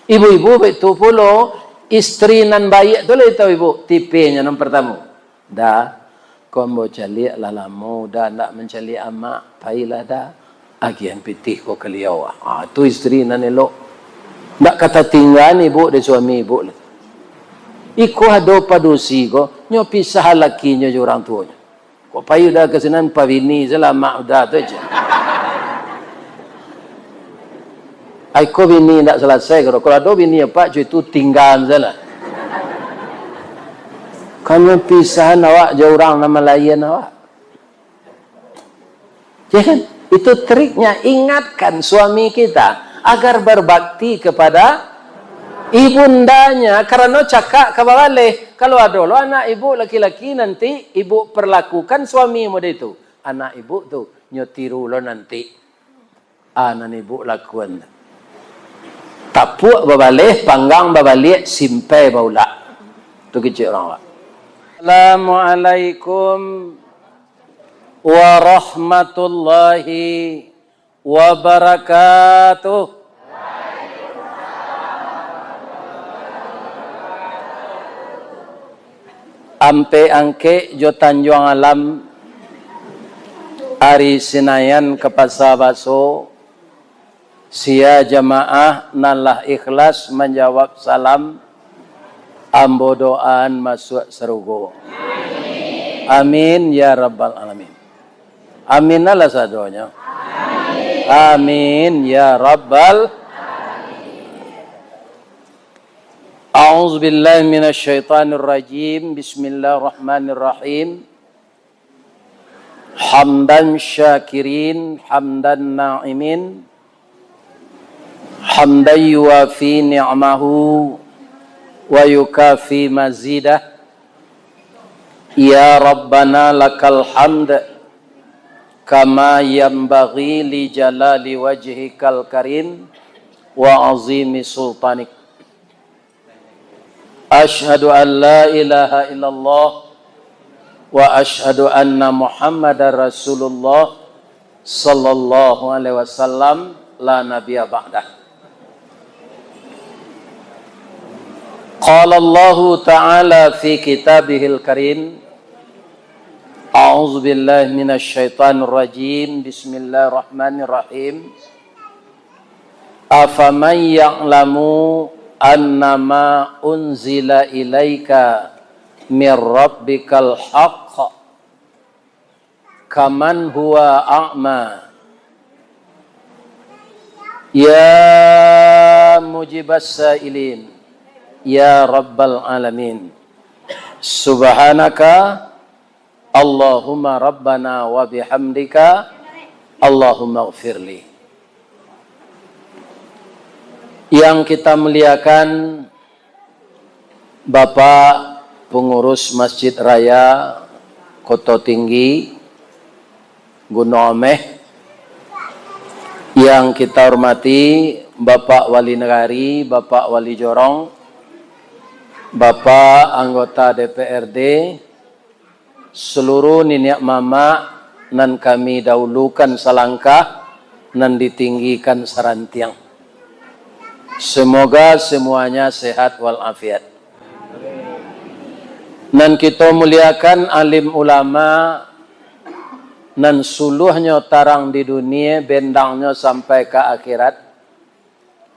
Ibu-ibu itu pula istri nan bayi tu lah itu ibu. Tipenya yang pertama. Dah, kau mau cari lalamu, dah nak mencari amak, payahlah dah. Agian pitih kau keliau. Tu istri nan elok. Tak kata tinggal ibu de suami ibu lah. Iko ada padusi ko, nyo pisah lakinya je orang tuanya. Kok payu dah kesenan pavini selama udah tu aja. Aiko bini tak selesai kalau ada bini apa cuy itu tinggal salah. Kamu pisah awak je orang nama lain awak. Jangan itu triknya, ingatkan suami kita agar berbakti kepada ibundanya, karena cakap kabawale kalau ada lo anak ibu laki-laki nanti ibu perlakukan suami muda itu anak ibu tu nyotiru lo nanti anak ibu lakukan tapuk babale panggang babalik simpai baula tu kecil orang. Assalamualaikum warahmatullahi wabarakatuh. Ampe angke jo Tanjung Alam hari Senayan ke Pasar Baso sia jamaah nalah ikhlas menjawab salam ambo doaan masuk serugo. Amin ya rabbal alamin. Amin lah sadonya. Amin ya rabbal. A'udzu billahi minasy syaithanir rajim. Bismillahirrahmanirrahim. Hamdan syakirin, hamdan na'imin. Hamdan yuwafi ni'mahu wa yukafi mazidah. Ya Rabbana lakal hamd kama yanbaghi li jalali wajhikal karim wa azimi sultanik. Ashhadu an la ilaha illallah wa ashhadu anna Muhammadar Rasulullah sallallahu alaihi wasallam la nabiyya ba'dah. Qala Allah ta'ala fi kitabihil karim. A'udzu billahi minasy syaithanir rajim. Bismillahirrahmanirrahim. Afaman ya'lamu annama unzila ilaika mir rabbikal haqq kaman huwa a'ma ya mujibas sailin ya rabbal alamin subhanaka Allahumma rabbana wa bihamdika Allahumma ighfirli. Yang kita muliakan Bapak Pengurus Masjid Raya Koto Tinggi Gunung Ameh, yang kita hormati Bapak Wali Negari, Bapak Wali Jorong, Bapak anggota DPRD, seluruh niniak mama nan kami dahulukan salangkah nan ditinggikan sarantiang. Semoga semuanya sehat walafiat. Nan kita muliakan alim ulama nan suluhnya tarang di dunia, bendangnya sampai ke akhirat.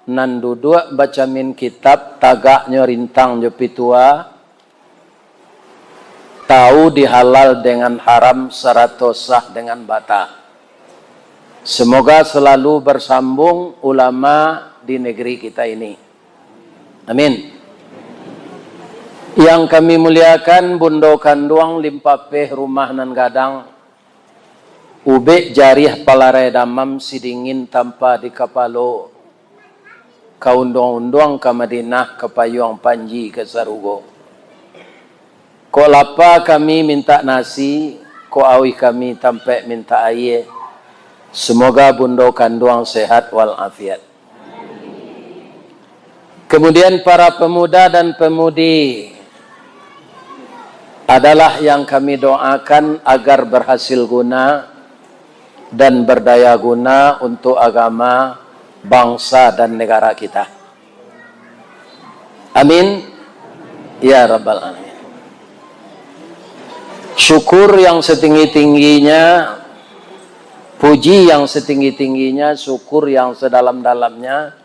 Nan duduk baca min kitab, tagaknya rintang jepi tua. Tahu dihalal dengan haram, sarato sah dengan bata. Semoga selalu bersambung ulama di negeri kita ini. Amin. Yang kami muliakan Bundo Kanduang Limpapeh Rumah Nan Gadang Ube Jarih Palarai Damam Sidingin tanpa di Kapalo Kaundong-undong ke Madinah ke Payung Panji ke Sarugo. Ko lapa kami minta nasi, ko awi kami tampe minta air. Semoga Bundo Kanduang sehat walafiat. Kemudian para pemuda dan pemudi adalah yang kami doakan agar berhasil guna dan berdaya guna untuk agama, bangsa dan negara kita. Amin ya rabbal alamin. Syukur yang setinggi-tingginya, puji yang setinggi-tingginya, syukur yang sedalam-dalamnya,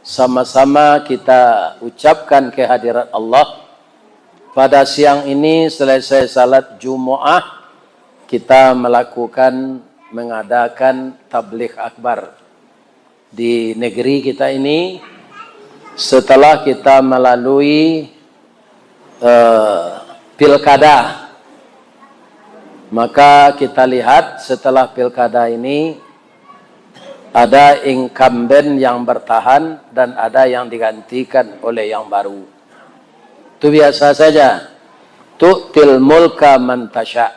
sama-sama kita ucapkan kehadirat Allah. Pada siang ini selesai salat Jumu'ah, kita mengadakan tabligh akbar di negeri kita ini. Setelah kita melalui pilkada, maka kita lihat setelah pilkada ini ada incumbent yang bertahan dan ada yang digantikan oleh yang baru. Itu biasa saja. Tu'til mulka man tasya.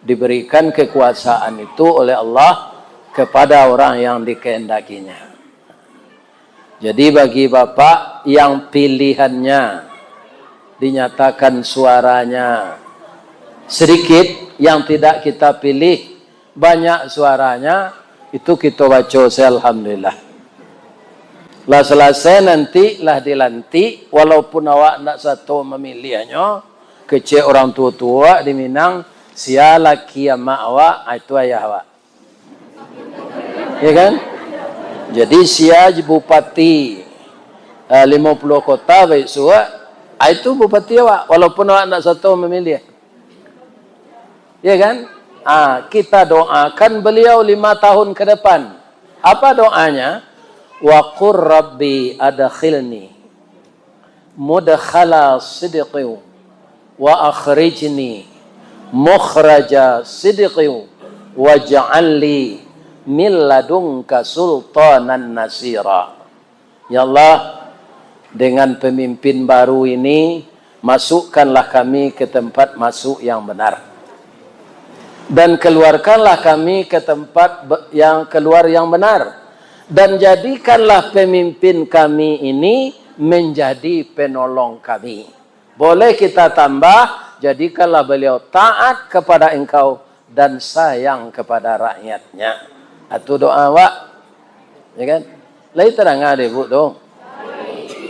Diberikan kekuasaan itu oleh Allah kepada orang yang dikehendakinya. Jadi bagi Bapak yang pilihannya dinyatakan suaranya sedikit, yang tidak kita pilih banyak suaranya, itu kita baca alhamdulillah. Lah selesai nanti lah dilantik, walaupun awak nak satu memilihnya, kecil orang tua-tua di Minang, sia laki ama awak, itu ayah awak. Ya kan? Jadi sia bupati 50 kota baik suat, itu bupati awak, walaupun awak nak satu memilih. Ya kan? Kita doakan beliau 5 tahun ke depan. Apa doanya? Wa qur rabbi adkhilni mudkhala sidqi wa akhrijni mukhraja sidqi waj'al li min ladunka sultanan nasira. Ya Allah, dengan pemimpin baru ini masukkanlah kami ke tempat masuk yang benar, dan keluarkanlah kami ke tempat yang keluar yang benar, dan jadikanlah pemimpin kami ini menjadi penolong kami. Boleh kita tambah, jadikanlah beliau taat kepada engkau dan sayang kepada rakyatnya. Itu doa awak. Ya kan? Lai terang ada bu dong.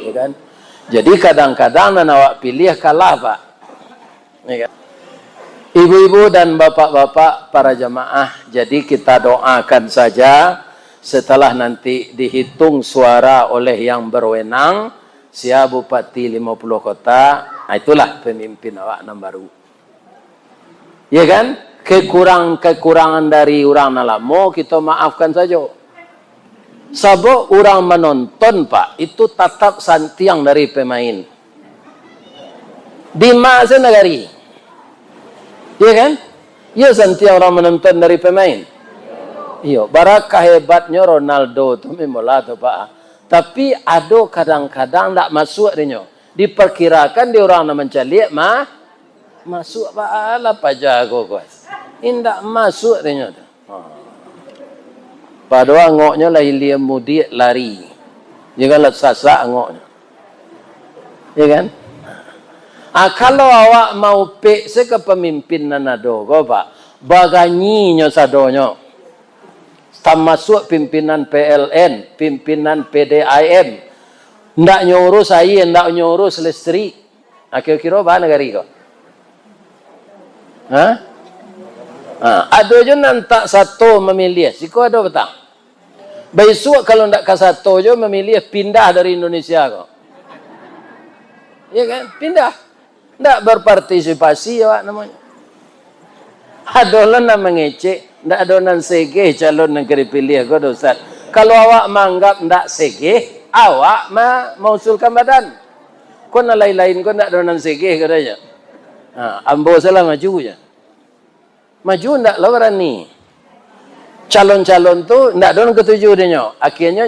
Ya kan? Jadi kadang-kadang nan awak pilih kalah Pak. Ya kan? Ibu-ibu dan bapak-bapak para jamaah, jadi kita doakan saja. Setelah nanti dihitung suara oleh yang berwenang, sia bupati 50 kota, itulah pemimpin awak yang baru. Ya kan? Kekurangan dari orang nalamo kita maafkan saja. Sabuk orang menonton Pak, itu tetap santiang dari pemain. Di masa negari. Ya kan? Ya santiang orang menonton dari pemain. Iya, barakah hebatnya Ronaldo tu mimola tu Pak. Tapi ada kadang-kadang tak masuk dia. Diperkirakan dia orang nak mencalik masuk Pak ala pajago guys. Indak masuk dia. Padahal ngoknya lah Ilya Mudi lari. Jangan lah sasak ngoknya. Ya kan? Kalau awak mau pek sekepemimpinan ada kau Pak, baganyinya sadonyo. Termasuk pimpinan PLN, pimpinan PDIM. Ndak nyurus air, ndak nyurus listrik. Kira-kira apa negara kau? Ada je nantak satu memilih. Siku ada betang. Besok kalau ndak ke satu je memilih pindah dari Indonesia kau. Ya kan? Pindah. Ndak berpartisipasi awak namanya. Ada lah nak mengecek. Ndak ada nan segeh calon negeri pilih kau Ustaz. Kalau awak menganggap ndak segeh, awak mengusulkan badan. Kau nak lain-lain kau ndak ada nan segeh katanya. Ambo salah maju je. Maju ndak lah berani. Calon-calon tu ndak ada ketujuh dia. Akhirnya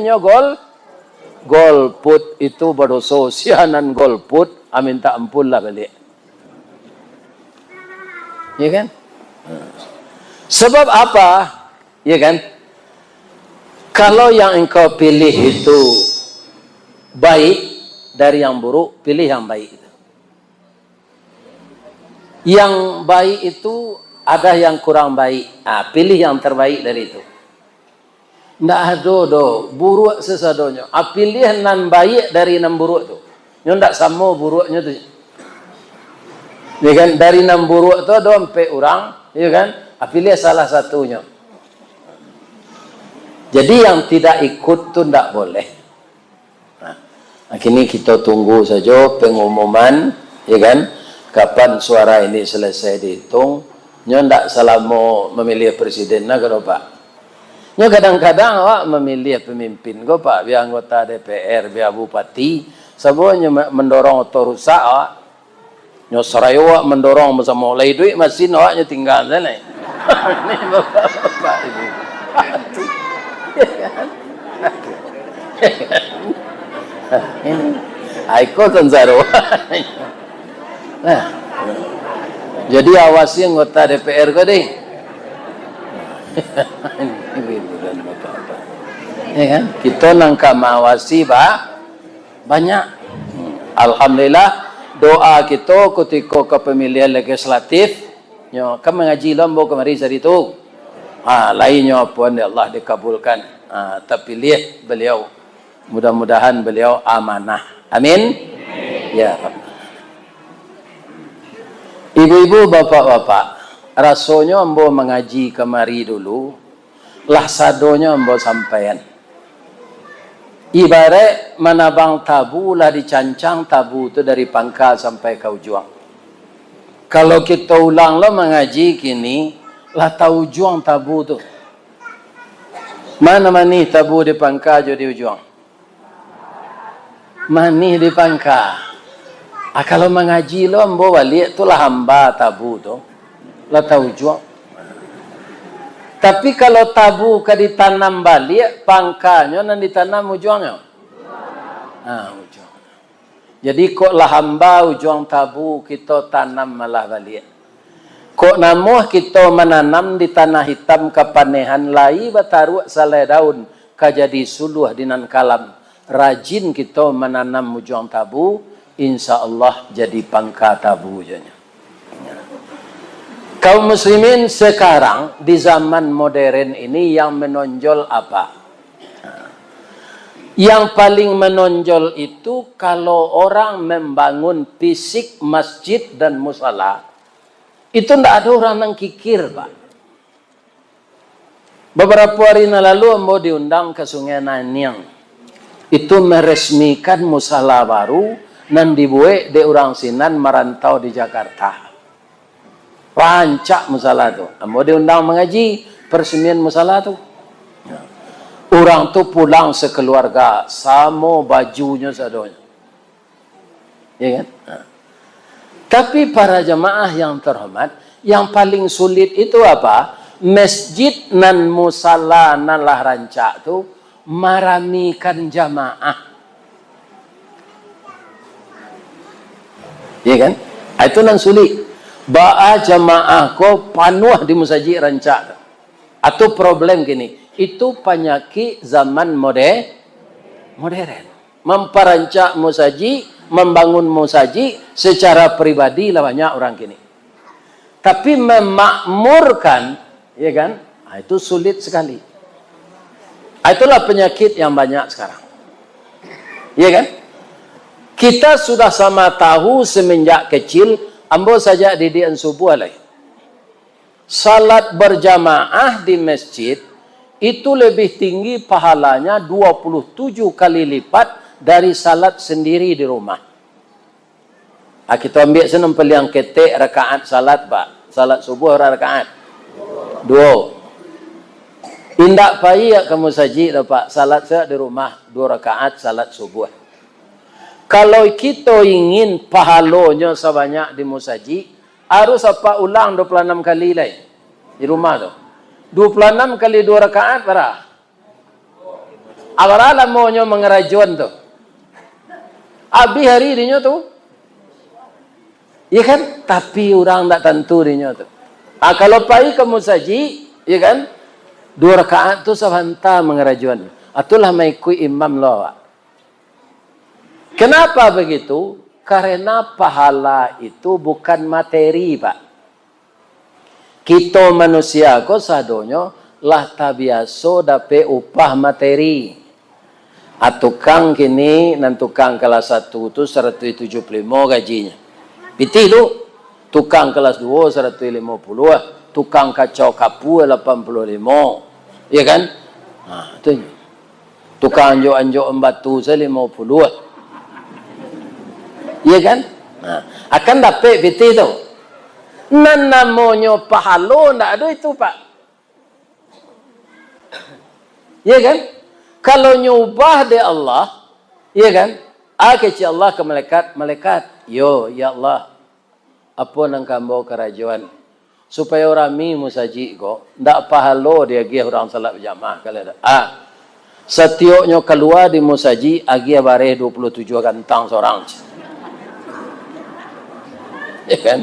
golput itu berdosa sianan golput, amin tak ampun lah balik. Ya kan? Sebab apa? Ya kan? Kalau yang engkau pilih itu baik dari yang buruk, pilih yang baik. Yang baik itu ada yang kurang baik. Pilih yang terbaik dari itu. Ndak ada buruk sesadonya. Pilih nan baik dari nan buruk itu. Nyo ndak sama buruknya tu. Ya kan, dari 6 buruk tu ada 4 orang, ya kan? Pilih salah satunya. Jadi yang tidak ikut tu ndak boleh. Nah, kini kita tunggu saja pengumuman, ya kan? Kapan suara ini selesai dihitung. Nyo ndak selama memilih presiden nak kan Pak. Nyo kadang-kadang awak memilih pemimpin go Pak, biar anggota DPR, biar bupati, sebenarnya mendorong atau rusak awak. Nyo serai awak mendorong bersama mulai duit mesin awaknya tinggal sana. Ini bapak-bapak ibu. Ini Aiko Tanzaro. Nah, jadi awasi anggota DPR kau deh. Ya kan? Kita nangka mawasi banyak. Alhamdulillah doa kita ketika kepemilihan legislatif, nyo kan mengaji lombo kemari hari itu. Lainnya pun Allah dikabulkan. Terpilih beliau. Mudah-mudahan beliau amanah. Amin. Ya Rabb. Ibu-ibu, bapak-bapak, rasanya ambo mengaji kemari dulu, lah sadonya ambo sampaian. Ibarat menabang tabu lah dicancang tabu itu dari pangkal sampai ke ujung. Kalau kita ulang lo mengaji kini, lah tahu ujung tabu tu. Mana mani tabu di pangkal jadi ujung? Mani di pangkal. Kalau mengaji lo ambo balik tu lah hamba tabu tu. Lah tahu ujung. Tapi kalau tabu ka ditanam balik, pangkalnya nan ditanam ujungnya. Ujung. Jadi kok lah hamba ujung tabu kita tanam malah balik. Kok namuh kita menanam di tanah hitam kepanehan lai bataru salai daun kajadi suluh dinan kalam. Rajin kita menanam ujung tabu, insya Allah jadi pangka tabu janya. Kaum muslimin sekarang di zaman modern ini yang menonjol apa? Yang paling menonjol itu kalau orang membangun fisik masjid dan musala, itu tidak ada orang yang kikir, Pak. Beberapa hari lalu ambo diundang ke Sungai Nanyang. Itu meresmikan musala baru dan dibuat di orang Sinan merantau di Jakarta. Rancak musala tu. Ambo diundang mengaji peresmian musala tu. Orang tu pulang sekeluarga sama bajunya sadonya. Ya kan? Tapi para jemaah yang terhormat, yang paling sulit itu apa? Masjid nan musala nan lah rancak tu maramikan jamaah. Ya kan? Itu nan sulit. Ba'a jamaah ko panuh di musajid rancak. Atau problem gini, itu penyakit zaman modern. Memperancak musajid, membangun musajid secara pribadi lah banyak orang gini. Tapi memakmurkan, ya kan? Itu sulit sekali. Itulah penyakit yang banyak sekarang. Ya kan? Kita sudah sama tahu semenjak kecil, ambo saja didikan subuh alai. Salat berjamaah di masjid itu lebih tinggi pahalanya 27 kali lipat dari salat sendiri di rumah. Kita ambil senang peliang ketek rakaat salat, Pak. Salat subuh rakaat 2. Indak payah kamu saji, Pak. Salat saya di rumah 2 rakaat salat subuh. Kalau kita ingin pahalanya sebanyak di musaji, harus apa ulang 26 kali lah di rumah tu. 26 kali 2 rakaat berapa? Abaralah maunya mengerajuan tu. Abi hari dinya tu. Ya kan? Tapi orang tak tentu dinya tu. Kalau pai ke musaji, ya kan? 2 rakaat tu sabanta mengerajuan. Itulah maikui imam lo. Kenapa begitu? Karena pahala itu bukan materi, Pak. Kita manusia ko sadonyo lah tabiaso dape upah materi. Tukang kini nan tukang kelas 1 tu 175 gajinya. Piti tu tukang kelas 2 150, tukang kacau kapu 85. Ya kan? Tu. Tukang anjok-anjok batu 50. Ya kan? Akan dapat piti tu. Nan namanya pahala ndak ada itu, Pak. Ya kan? Kalau nyubah di Allah, ya kan? Kecil Allah ke malaikat. Yo, ya Allah. Apa nang kambo kerajaan? Supaya orang mi musaji ko, ndak pahala dia gi orang salat berjamaah kalau ada. Setioknya keluar di musaji, agi bare 27 gantang seorang. Ya kan?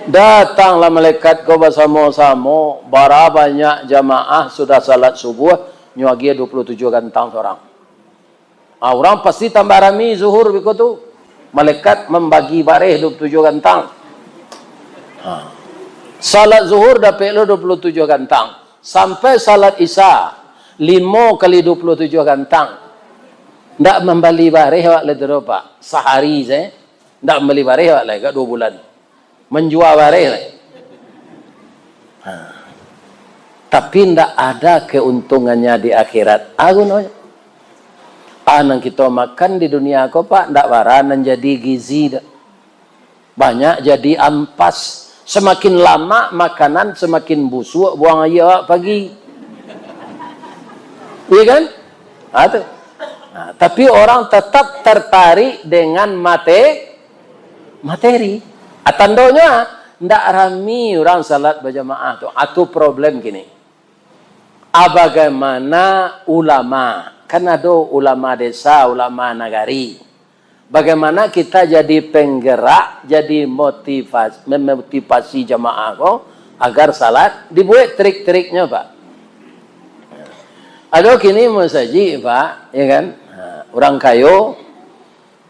Datanglah malaikat kau bersama-sama, bara banyak jamaah sudah salat subuh, nyuagia 27 gantang seorang. Orang pasti tambah rami zuhur begitu. Malaikat membagi bareh 27 gantang. Salat zuhur dapat 27 gantang. Sampai salat isya 5 kali 27 gantang. Ndak membeli bareh awak le Pak. Sehari saya ndak membeli bareh awak le 2 bulan. Menjual bareh le. Tapi tidak ada keuntungannya di akhirat. Agunonya. Nang kita makan di dunia ko Pak, tidak baranan jadi gizi. Banyak jadi ampas. Semakin lama makanan semakin busuk, buang aja pagi. Iya kan? Tapi orang tetap tertarik dengan materi. Tandonya tidak rami orang salat berjamaah tu. Atau problem gini. Bagaimana ulama, kan ada ulama desa, ulama nagari. Bagaimana kita jadi penggerak, jadi memotivasi jamaah ko agar salat, dibuat trik-triknya Pak. Ada kini musaji Pak, ya kan? Orang kayo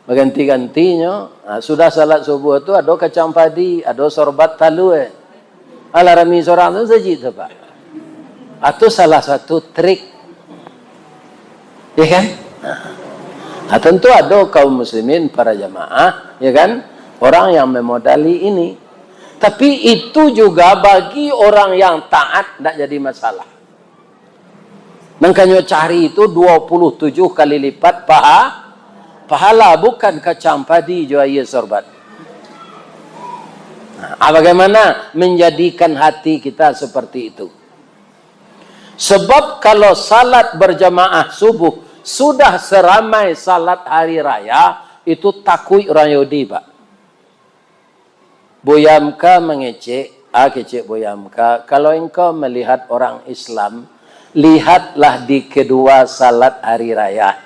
berganti-gantinya. Sudah salat subuh tu ada kacang padi, ada sorbat talu. Alarami seorang tu saji tu Pak. Itu salah satu trik. Ya kan? Tentu ada kaum muslimin para jamaah, ya kan? Orang yang memodali ini. Tapi itu juga bagi orang yang taat tidak jadi masalah. Makanya cari itu 27 kali lipat pahala, bukan kacang padi juaya sorbat. Bagaimana menjadikan hati kita seperti itu? Sebab kalau salat berjamaah subuh sudah seramai salat hari raya, itu takui orang Yahudi Pak. Boyamka mengecek, kecek Boyamka, kalau engkau melihat orang Islam, lihatlah di kedua salat hari raya.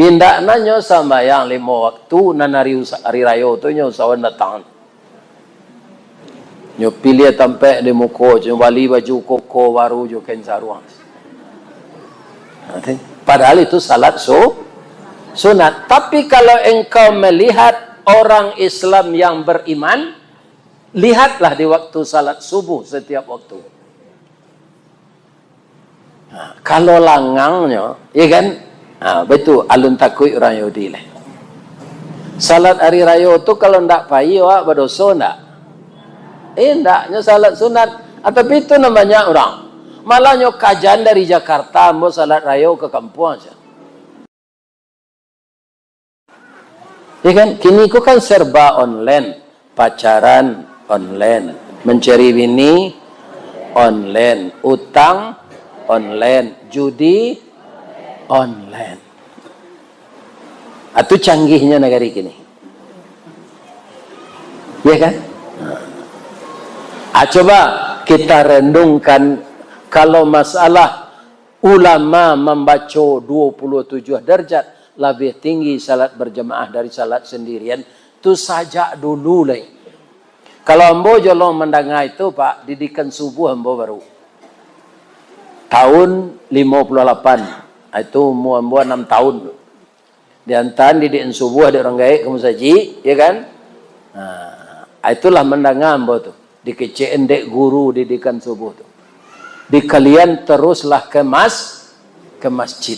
Indak nanya sama yang 5 waktu, nan hari raya tu nyo sawan datang. Nyo pilih tampak di muka, nyo bali baju koko baru jo ken saruang. Padahal itu salat sunat. Tapi kalau engkau melihat orang Islam yang beriman, lihatlah di waktu salat subuh setiap waktu. Kalau langangnya, ya kan? Betul, alun takui orang Yahudi lah. Salat hari raya tu kalau ndak payi awak berdosa ndak? Ndaknya salat sunat. Tapi itu namanya orang. Malahnya kajian dari Jakarta mau salat raya ke kampung aja. Ya kan? Kini ku kan serba online, pacaran online, mencari bini online, utang online, judi online. Itu canggihnya negara kini. Ya kan? Coba kita rendungkan kalau masalah ulama membaca 27 derajat lebih tinggi salat berjamaah dari salat sendirian, itu saja dulu lah. Kalau ambo jolong mendengar itu Pak, didikan subuh ambo baru tahun 58, itu ambo 6 tahun. Di antara didikan subuh ada orang gaik kamu saji, ya kan? Itulah mendengar ambo tu. Dikecein dek guru didikan subuh tu. Di kalian teruslah kemas ke masjid.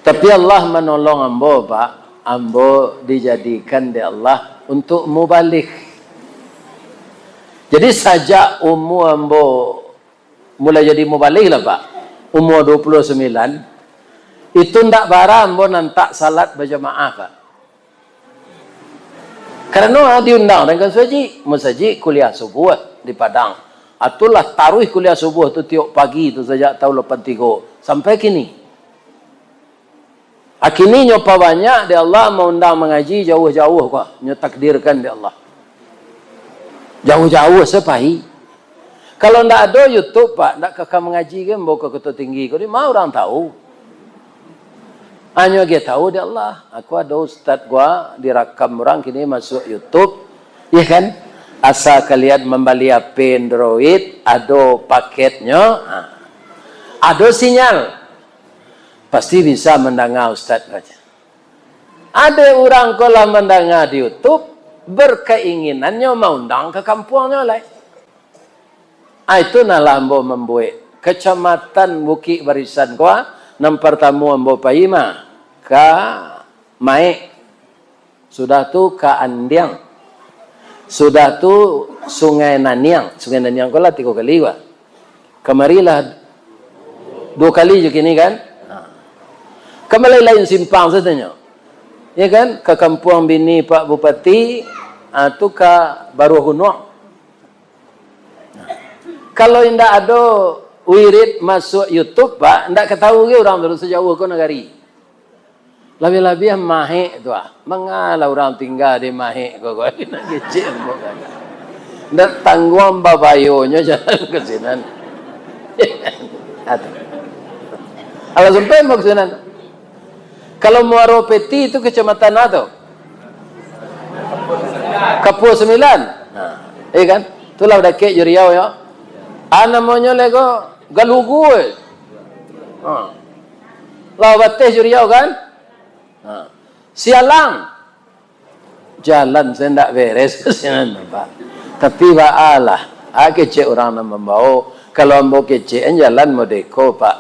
Tapi Allah menolong ambo, Pak. Ambo dijadikan di Allah untuk mubalik. Jadi sajak umur ambo mulai jadi mubalik lah, Pak. Umur 29. Itu ndak bara ambo nantak salat berjamaah, Pak. Karena diundang dengan saji, musaji kuliah subuh di Padang. Atulah taruh kuliah subuh tu tiap pagi tu sejak tahun 83 sampai kini. Akini nyopa banyak di Allah mengundang mengaji jauh-jauh kok, nyo takdirkan di Allah. Jauh-jauh sepahi. Kalau ndak ada YouTube, Pak, ndak kakak mengaji ke mbok ke Kota Tinggi, kau ni mau orang tahu. Hanya dia tahu di Allah. Aku ada ustaz gua direkam orang kini masuk YouTube, ya kan? Asal kalian membeli HP Android, ada paketnya, ada sinyal, pasti bisa mendengar ustaz baca. Ada orang kalau mendengar di YouTube berkeinginannya mau undang ke kampungnya lah. Itu nalah ambo membuat kecamatan Bukit Barisan gua. Nam pertama ambo paima ka Maek, sudah tu ka Andiang, sudah tu Sungai Naniang. Sungai Naniang kola 3 kali wa. Kemarilah 2 kali je kini kan. Kembali lain simpang saja. Ya kan, ke kampung bini Pak Bupati, tu ka Baru Gunung. Kalau indah ada wirid masuk YouTube, Pak, ndak ketahui orang terus sejauh ke negari. Lebih-lebih Mahek tu mengalah orang tinggal di Mahek kok nak kecil bukan. Ndak tangguang babayonya jalan ke sinan. Kalau sampai maksudnya kalau Muaro Peti itu kecamatan atau Kapur 9. Iya kan? Itulah udah kek Riau ya. Namanya lego Galugu. Lah bates Riau kan? Sialang. Jalan saya ndak beres kesian, Pak. Tapi baalah, kecek orang nak membawa. Kalau ambo kecek jalan modeko, Pak.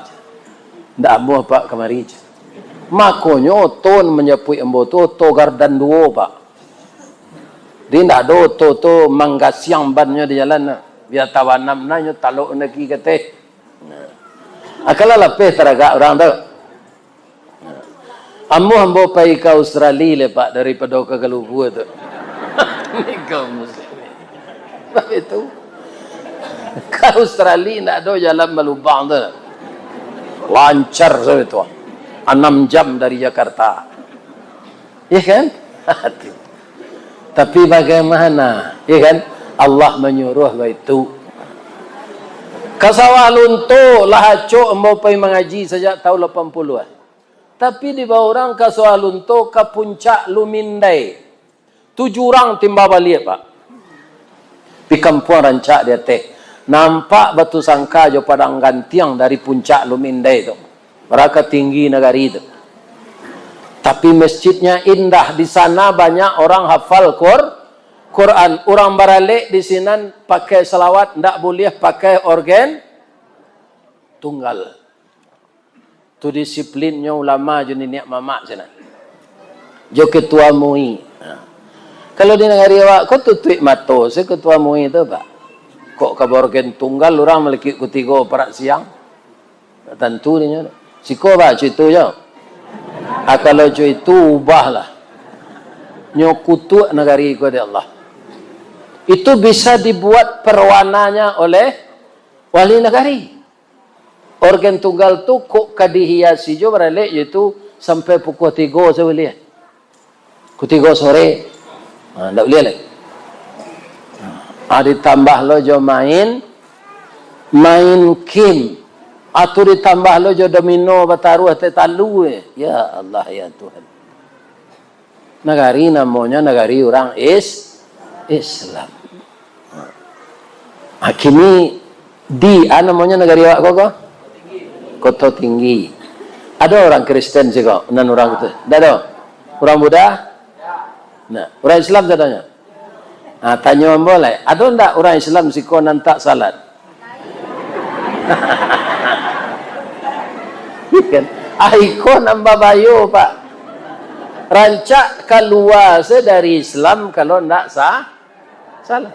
Ndak ambo, Pak, kemari. Makonyo ton menyepui ambo tu gardan 2, Pak. Dia ndak ada to manggasyang bannya di jalan. Biar tawanam nanya taluk neki kete. Akala lapeh teraga orang tu. Ambo pai ke Australia le, Pak, daripada ke Galugu tu. Ni kau muslim. Apa itu? Ke Australia nak ada jalan melubang tu. Lancar sahaja tu. 6 jam dari Jakarta. Ya kan? Tapi bagaimana? Ya kan? Allah menyuruh itu. Kasawah lunto lahacok mau pai mengaji sejak tahun 80-an. Tapi di bawah orang kasawah lunto ke puncak Lumindai. 7 orang timba balik, Pak. Di kampung rancak dia teh. Nampak batu sangka jo padang gantiang dari puncak Lumindai tu. Mereka tinggi negari itu. Tapi masjidnya indah. Di sana banyak orang hafal Quran. Orang baralik di sini pakai selawat. Tidak boleh pakai organ tunggal. Tu disiplinnya ulama je niat mamak sana. Jo ketua MUI. Kalau di negara awak, kau tu tuik mato. Saya ketua MUI tu, Pak. Kok kabar organ tunggal orang melekit ketiga perak siang. Tentu dia. Siko, Pak, cuy itu je. Kalau cuy itu ubahlah. Nyokutu negari ku di Allah. Itu bisa dibuat perwarnanya oleh wali negari. Organ tunggal tu kok kadihiasi jo beralik iaitu sampai pukul 3 saya boleh. Pukul 3 sore. Tak boleh lagi. Ditambah lo jo main kim. Atau ditambah lo jo domino bataruh tetalu. Ya Allah ya Tuhan. Negari namanya negari orang Islam. Kini di namanya negari awak kok? Kota Tinggi. Ada orang Kristen sih kok, nan orang itu. Tidak ada. Orang Buddha? Nah, orang Islam katanya. Tanya boleh. Ada enggak orang Islam sih kok nan tak salat? Kan? Aiko nambah bayo pak. Rancak keluar dari Islam kalau tidak salah.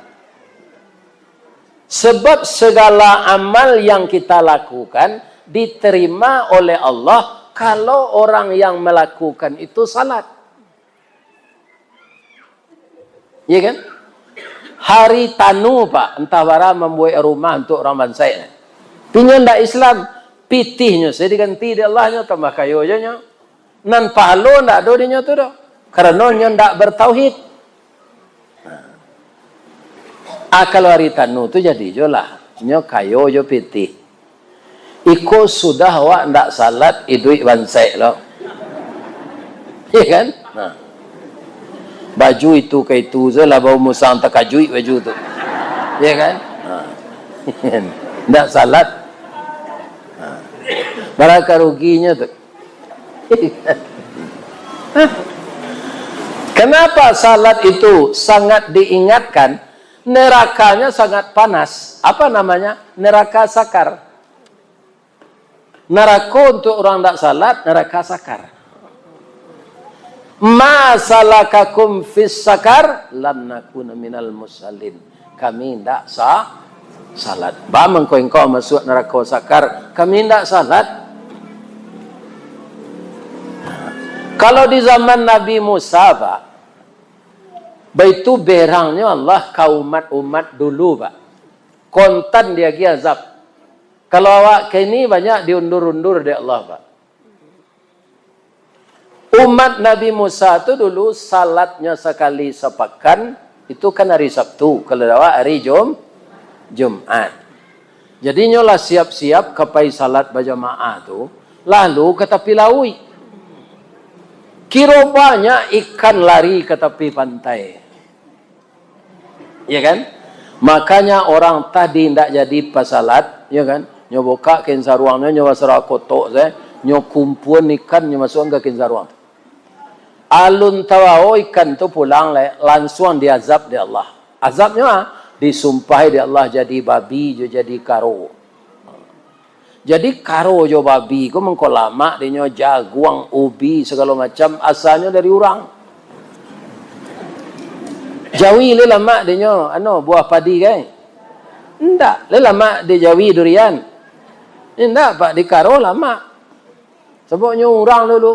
Sebab segala amal yang kita lakukan diterima oleh Allah kalau orang yang melakukan itu salat. Ya kan? Hari tanu pak, entah bara membuat rumah untuk orang bangsa. Pinyo ndak Islam, pitihnya saya diganti di Allahnya tambah kayo aja nya. Nan palo ndak do dinyo tu do. Karena nyo ndak bertauhid. Kalau hari tanu tu jadi jolah. Nyo kayo jo pitih. Iko sudah awak ndak salat iduit bansai lo. Iya kan? Nah. Baju itu ke itu je lah bau musang takajui baju tu. Iya kan? Nah. Ndak salat. Nah. Berapa ruginya tu? Kenapa salat itu sangat diingatkan? Nerakanya sangat panas. Apa namanya? Neraka sakar. Neraka untuk orang tak salat, neraka sakar. Ma salakakum fis sakar? Lam nakuna minal musallin. Kami tidak salat. Ba engkau masuk neraka sakar, kami tidak salat. Kalau di zaman Nabi Musa, Pak, itu berangnya Allah kaum umat dulu, Pak. Kontan dia azab. Kalau awak kini banyak diundur-undur dari Allah, Pak. Umat Nabi Musa itu dulu salatnya sekali sepekan, itu kan hari Sabtu. Kalau awak hari Jumat. Jadi nyolah siap-siap kapai salat berjamaah tu, lalu ke tepi laut. Kira banyak ikan lari ke tepi pantai. Ya kan? Makanya orang tadi tidak jadi pasalat, ya kan? Nyo buka kinsaruangnya, nyo wasara kotok saya, nyo kumpuan ikan nyo masuk ke kinsaruang. Alun tawao ikan tu pulang langsung diazab di Allah. Azabnya disumpahi di Allah jadi babi, jadi karo. Jadi karo jo babi, ko mengko lama dinyo jaguang, ubi segala macam asalnya dari orang. Jawi le lama dinyo buah padi kan? Ndak, le lama di Jawi durian. Ndak pak di karo lama. Sebabnya orang dulu.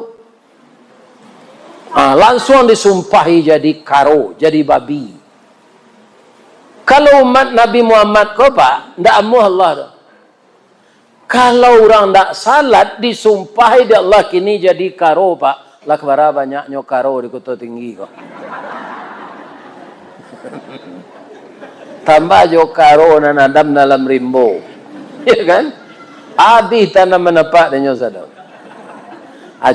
Langsung disumpahi jadi karo, jadi babi. Kalau umat Nabi Muhammad ko pak, ndak amuh Allah tu. Kalau orang tak salat disumpahi di Allah kini jadi karo pak. Lakbara banyaknya karo di Kota Tinggi kok. Tambah jo karo nan adam dalam rimbo. Ya kan? Habis tanam menepak dan nyo sadar.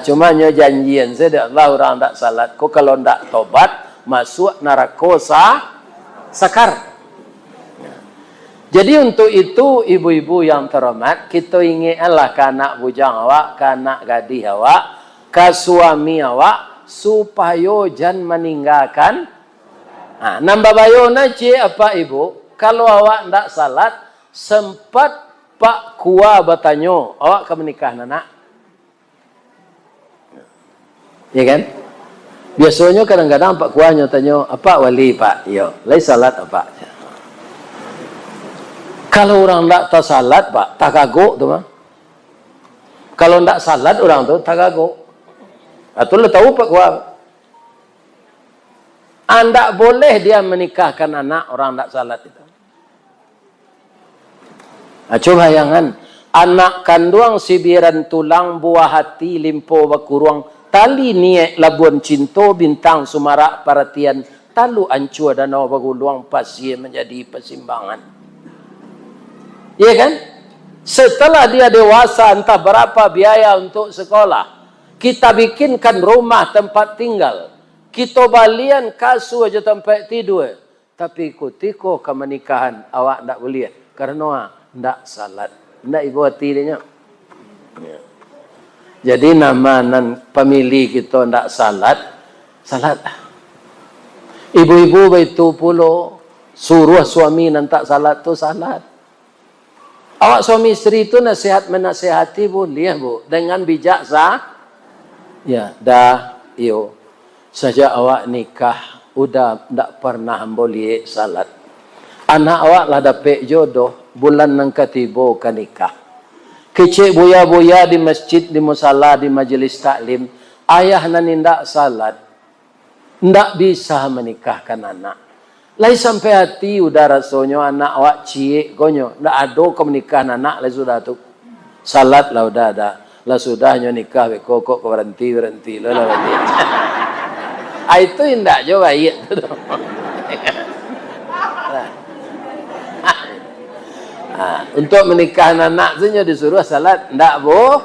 Cuma nyo janjian saya Allah orang tak salat. Kok kalau tak tobat masuk neraka sakar. Jadi untuk itu ibu-ibu yang terhormat, kita ingatlah ke anak bujang awak, ke anak gadis awak, ke suami awak, supaya jangan meninggalkan. Nambah bayo naci apa ibu? Kalau awak tidak salat, sempat Pak Kua bertanya, awak ke menikah anak? Ya kan? Biasanya kadang-kadang Pak Kuanya tanya, apa wali Pak? Yo, lai salat apa? Kalau orang tak salat, Pak, tak kagok tu mah. Kalau tak salat orang tu tak kagok. Atau lu tahu Pak Kuah. Anda boleh dia menikahkan anak orang tak salat itu. Coba bayangan, anak kandung sibiran tulang buah hati limpo bakuruang tali niek labuan cinta bintang sumarak perhatian talu ancua danau baguluang pasien menjadi persimbangan. Iya kan? Setelah dia dewasa entah berapa biaya untuk sekolah. Kita bikinkan rumah tempat tinggal. Kita balian kasur aja tempat tidur. Tapi kutiko ke menikahan awak tak boleh. Karena tak salat. Tak ibu hati dia. Jadi nama nan pemilih kita tak salat. Salat. Ibu-ibu itu pula suruh suami nan tak salat tu salat. Awak suami istri itu nasihat menasihati boleh bu, dengan bijak ya, dah, yo. Sejak awak nikah, udah ndak pernah boleh salat. Anak awak lah dapat jodoh, bulan nang ketibo ka nikah. Kecik buya-buya di masjid, di musala, di majlis taklim, ayah nan ndak salat, ndak bisa menikahkan anak. Lai sampai hati udah rasanya anak awak ciek konyo, ndak ada ke menikahan anak lai sudah tu. Salat lah udah ada. Lah sudahnya nikah kok berhenti lah berhenti. Itu indah jo baik tu. Untuk menikahkan anak saja disuruh salat, ndak bu?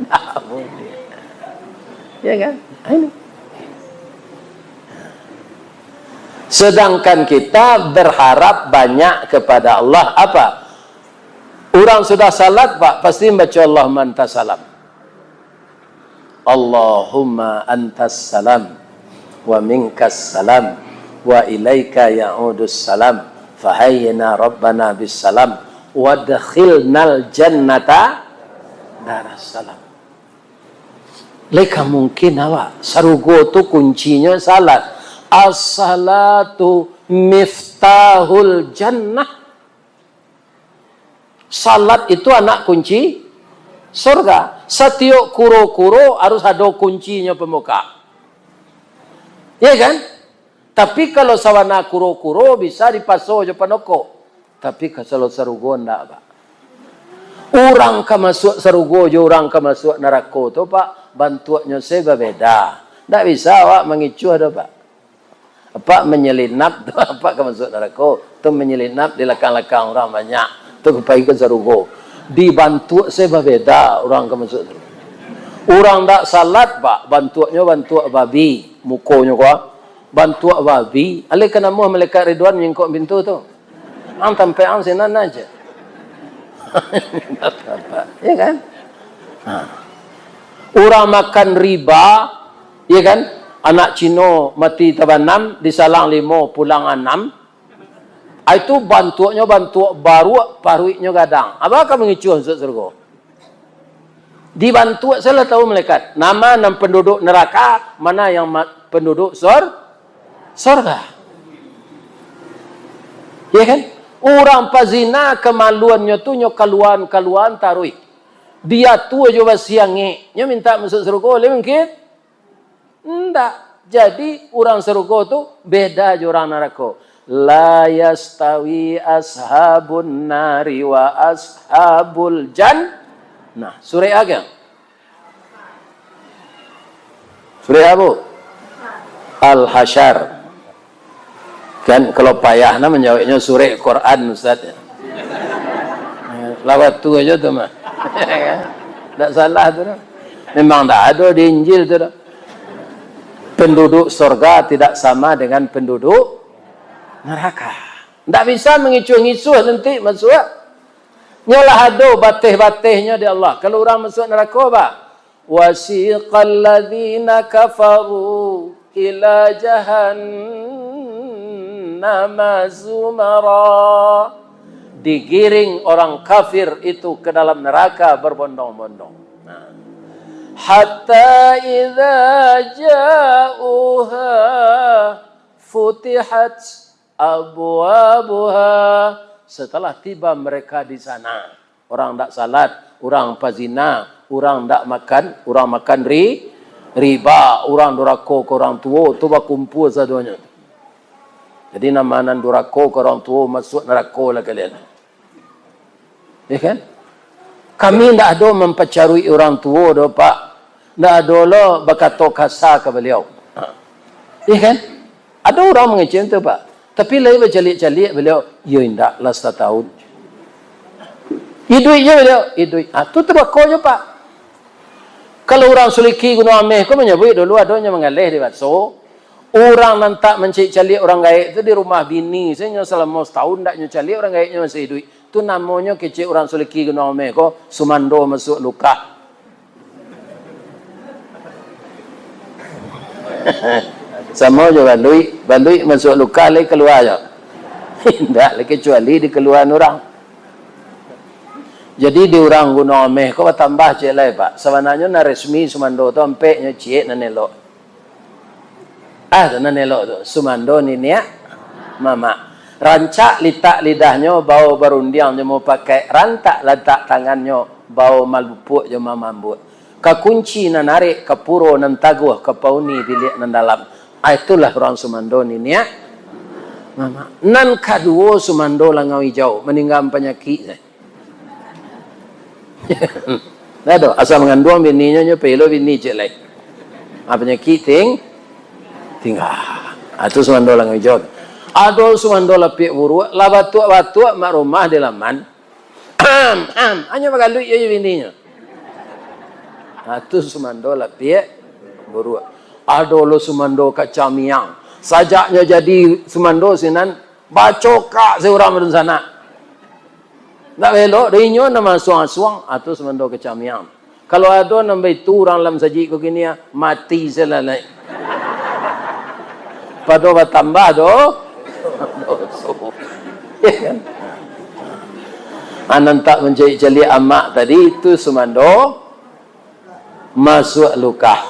Ndak boleh. Ya kan? Ini. Sedangkan kita berharap banyak kepada Allah. Apa? Orang sudah salat, Pak, pasti baca Allahumma antas salam. Allahumma antas salam wa minkas salam wa ilaika ya'udus salam fahayyina rabbana bis salam wa dakhilnal jannata daras salam. Leka mungkin awak sarugo tu kuncinya salat. As-salatu miftahul jannah. Salat itu anak kunci surga. Setiap kuro-kuro harus ada kuncinya pemuka. Ya kan? Tapi kalau sawana kuro-kuro bisa dipaso je panoko. Tapi kalau sarugo ndak, Pak. Orang ka masuk sarugo je orang ka masuk neraka tu, Pak, bantuannya saya berbeda. Ndak bisa awak mengicu ada, Pak. Apa menyelinap tu apa ke masuk neraka tu menyelinap di belakang-belakang orang banyak tu kebaikan sarugo dibantu saya berbeda orang ke masuk tu orang tak salat Pak bantuannya bantu babi mukonya kau bantu babi alih kena mu malaikat Ridwan nyengkok pintu tu ang sampai ang sinan aja ya kan orang makan riba ya kan. Anak Cino mati tabanam, disalang 5, pulang 6. Itu bantuannya bantu baru, paruiknya gadang. Apakah mengicu masuk surga? Dibantu, saya tahu malaikat. Nama penduduk neraka, mana yang penduduk surga. Ya kan? Orang pazina kemaluannya tu nyo kaluan taruik. Dia tu aja siangnya, nyo minta masuk surga, boleh mungkin? Enggak. Jadi orang surga tu beda je orang neraka. La yastawi ashabun nari wa ashabul jannah. Surah apa? Surah apa? Al-Hasyr. Kan kalau payahna menjawabnya surah Quran Ustaz. Lawat tu aja tu mah. Tak salah tu. Memang tak ada di Injil tu dah. Penduduk surga tidak sama dengan penduduk neraka. Tidak bisa mengicu-ngicu nanti masuk. Nyalah ada batih-batihnya di Allah. Kalau orang masuk neraka apa? Wasiqal ladzina kafaru ila jahannama zumara. Digiring orang kafir itu ke dalam neraka berbondong-bondong. Hatta idza ja'uha futihat abwabuha. Setelah tiba mereka di sana, orang tak salat, orang pazina, orang tak makan, orang makan riba, orang durhaka ke orang tua, tu berkumpul sadonya. Jadi nama durhaka ke orang tua masuk neraka lah kalian. Ya kan? Kami tidak ada mempercarui orang tua dah, Pak. Tidak ada lah berkata kasar ke beliau. Ya kan? Ada orang mengecam tu, Pak. Tapi lain bercalik-calik beliau, ya tidak lah setahun. Hidup je beliau. Hidup. Itu terbakar je, Pak. Kalau orang suliki guna ameh, kau menyebut dulu adanya mengalih di bakso. Orang nantak mencalik-calik orang gaib itu di rumah bini. Saya selama setahun tak nyecalik orang gaibnya masih hidup. Itu namanya kecil orang suliki guna ameh ko sumando masuk luka. Sama je balui masuk luka lagi keluar je. Tidak lagi kecuali di keluar orang. Jadi diurang guna omeh kau tambah cek lai pak. Sebenarnya na resmi sumando tu ampeknya cek na nelok. Tu na nelok tu sumando ni niak mama. Rancak litak lidahnya bau berundiang je mau pakai rantak letak tangannya bau malbupuk je mau mambut. Kekunci na narik ke puro nan taguh ke pauni dilihat nan dalam. Itulah orang sumando ni niak mama. Nan kaduo sumando langau hijau meninggal penyakit. Nado asal mengandung bininya nyo pelo bini cek lai. Penyakit tinggal. Itu sumando langau hijau. Adol sumando lapik buru, la batuk mak rumah di laman. Hanya magaluit je bininya. Itu sumando lapik buru. Adol sumando kacamiang. Sajaknya jadi sumando sinan bacokak seorang di sana. Tak belok rinyo nama suang-suang atau sumando kacamiang. Kalau ada nambai tu orang lam saji ko gini mati selalai. Pado tambah do. Ya kan? Anan tak mencari amak tadi itu sumando masuk luka.